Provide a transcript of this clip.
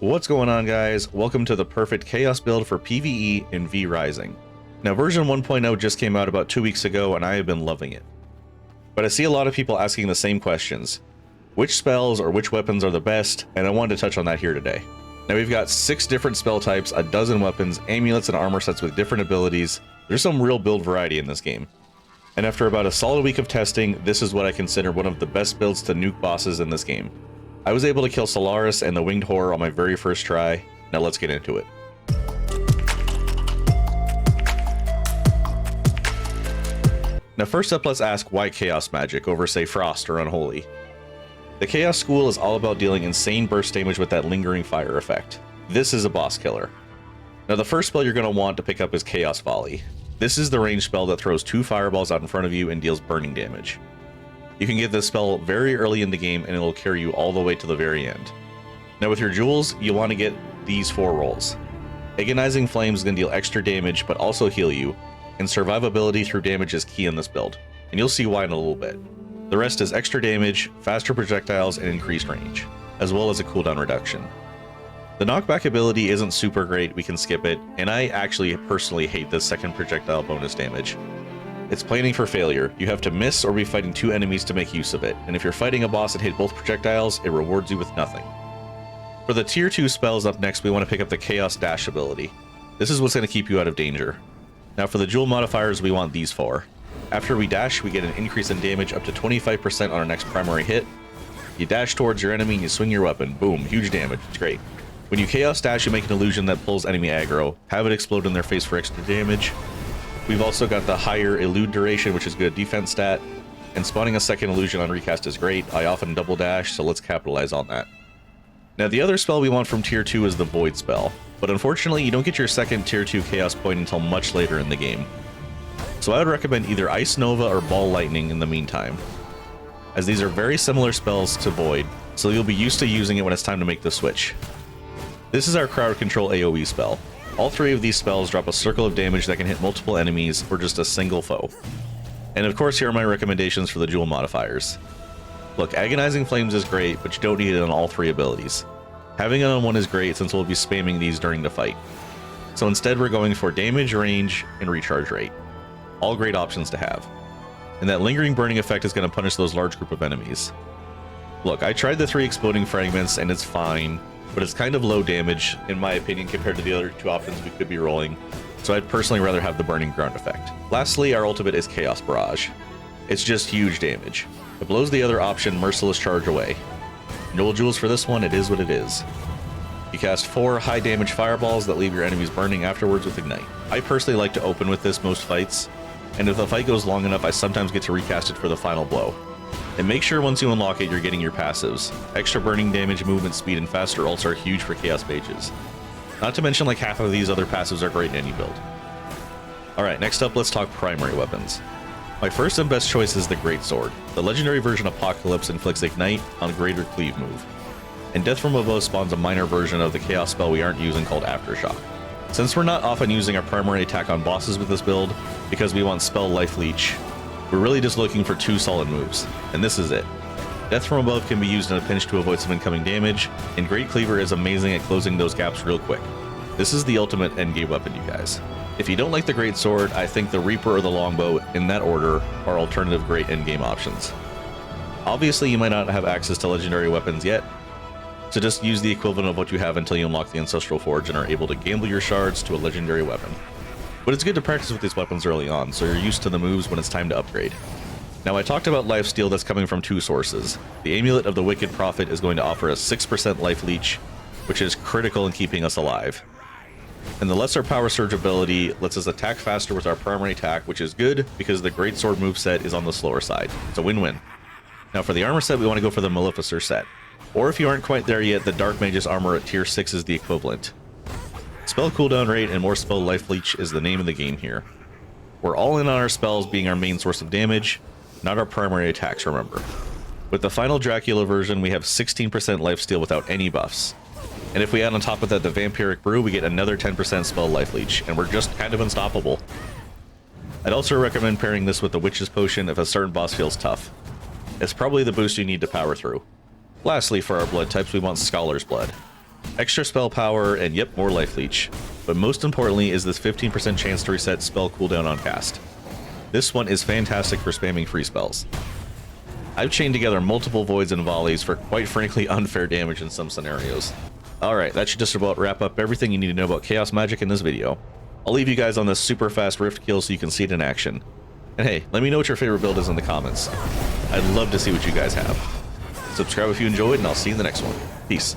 What's going on, guys? Welcome to the perfect chaos build for PvE in V Rising. Now version 1.0 just came out about 2 weeks ago and I have been loving it. But I see a lot of people asking the same questions. Which spells or which weapons are the best? And I wanted to touch on that here today. Now we've got 6 different spell types, a dozen weapons, amulets, and armor sets with different abilities. There's some real build variety in this game. And after about a solid week of testing, this is what I consider one of the best builds to nuke bosses in this game. I was able to kill Solaris and the Winged Horror on my very first try. Now let's get into it. Now first up, let's ask why Chaos Magic over, say, Frost or Unholy. The Chaos School is all about dealing insane burst damage with that lingering fire effect. This is a boss killer. Now the first spell you're going to want to pick up is Chaos Volley. This is the ranged spell that throws 2 fireballs out in front of you and deals burning damage. You can get this spell very early in the game and it will carry you all the way to the very end. Now with your jewels, you want to get these 4 rolls. Agonizing Flame is going to deal extra damage but also heal you, and survivability through damage is key in this build, and you'll see why in a little bit. The rest is extra damage, faster projectiles, and increased range, as well as a cooldown reduction. The knockback ability isn't super great, we can skip it, and I actually personally hate this second projectile bonus damage. It's planning for failure. You have to miss or be fighting 2 enemies to make use of it, and if you're fighting a boss and hit both projectiles, it rewards you with nothing. For the tier 2 spells up next, we want to pick up the Chaos Dash ability. This is what's going to keep you out of danger. Now for the jewel modifiers, we want these 4. After we dash, we get an increase in damage up to 25% on our next primary hit. You dash towards your enemy and you swing your weapon. Boom, huge damage. It's great. When you Chaos Dash, you make an illusion that pulls enemy aggro. Have it explode in their face for extra damage. We've also got the higher elude duration, which is good defense stat. And spawning a second illusion on recast is great. I often double dash, so let's capitalize on that. Now the other spell we want from tier 2 is the Void spell. But unfortunately, you don't get your second tier 2 chaos point until much later in the game. So I would recommend either Ice Nova or Ball Lightning in the meantime, as these are very similar spells to Void, so you'll be used to using it when it's time to make the switch. This is our crowd control AoE spell. All 3 of these spells drop a circle of damage that can hit multiple enemies or just a single foe. And of course, here are my recommendations for the jewel modifiers. Look, Agonizing Flames is great, but you don't need it on all 3 abilities. Having it on 1 is great since we'll be spamming these during the fight. So instead we're going for damage, range, and recharge rate. All great options to have. And that lingering burning effect is going to punish those large group of enemies. Look, I tried the 3 exploding fragments and it's fine, but it's kind of low damage in my opinion compared to the other 2 options we could be rolling. So I'd personally rather have the burning ground effect. Lastly, our ultimate is Chaos Barrage. It's just huge damage. It blows the other option, Merciless Charge, away. No jewels for this one, it is what it is. You cast 4 high damage fireballs that leave your enemies burning afterwards with Ignite. I personally like to open with this most fights, and if the fight goes long enough, I sometimes get to recast it for the final blow. And make sure once you unlock it, you're getting your passives. Extra burning damage, movement speed, and faster ults are huge for Chaos Mages. Not to mention like half of these other passives are great in any build. Alright, next up let's talk primary weapons. My first and best choice is the greatsword. The legendary version Apocalypse inflicts Ignite on Greater Cleave move. And Death from Above spawns a minor version of the chaos spell we aren't using called Aftershock. Since we're not often using our primary attack on bosses with this build, because we want spell life leech, we're really just looking for 2 solid moves, and this is it. Death from Above can be used in a pinch to avoid some incoming damage, and Great Cleaver is amazing at closing those gaps real quick. This is the ultimate endgame weapon, you guys. If you don't like the greatsword, I think the Reaper or the Longbow, in that order, are alternative great endgame options. Obviously, you might not have access to legendary weapons yet, so just use the equivalent of what you have until you unlock the Ancestral Forge and are able to gamble your shards to a legendary weapon. But it's good to practice with these weapons early on, so you're used to the moves when it's time to upgrade. Now I talked about lifesteal that's coming from 2 sources. The Amulet of the Wicked Prophet is going to offer us 6% life leech, which is critical in keeping us alive. And the Lesser Power Surge ability lets us attack faster with our primary attack, which is good because the Greatsword moveset is on the slower side. It's a win-win. Now for the armor set, we want to go for the Maleficer set. Or if you aren't quite there yet, the Dark Mage's armor at tier 6 is the equivalent. Spell cooldown rate and more spell life leech is the name of the game here. We're all in on our spells being our main source of damage, not our primary attacks, remember. With the final Dracula version, we have 16% lifesteal without any buffs. And if we add on top of that the Vampiric Brew, we get another 10% spell life leech, and we're just kind of unstoppable. I'd also recommend pairing this with the Witch's Potion if a certain boss feels tough. It's probably the boost you need to power through. Lastly, for our blood types, we want Scholar's Blood. extra spell power, and yep, more life leech. But most importantly is this 15% chance to reset spell cooldown on cast. This one is fantastic for spamming free spells. I've chained together multiple voids and volleys for quite frankly unfair damage in some scenarios. Alright, that should just about wrap up everything you need to know about chaos magic in this video. I'll leave you guys on this super fast rift kill so you can see it in action. And hey, let me know what your favorite build is in the comments. I'd love to see what you guys have. Subscribe if you enjoyed, and I'll see you in the next one. Peace.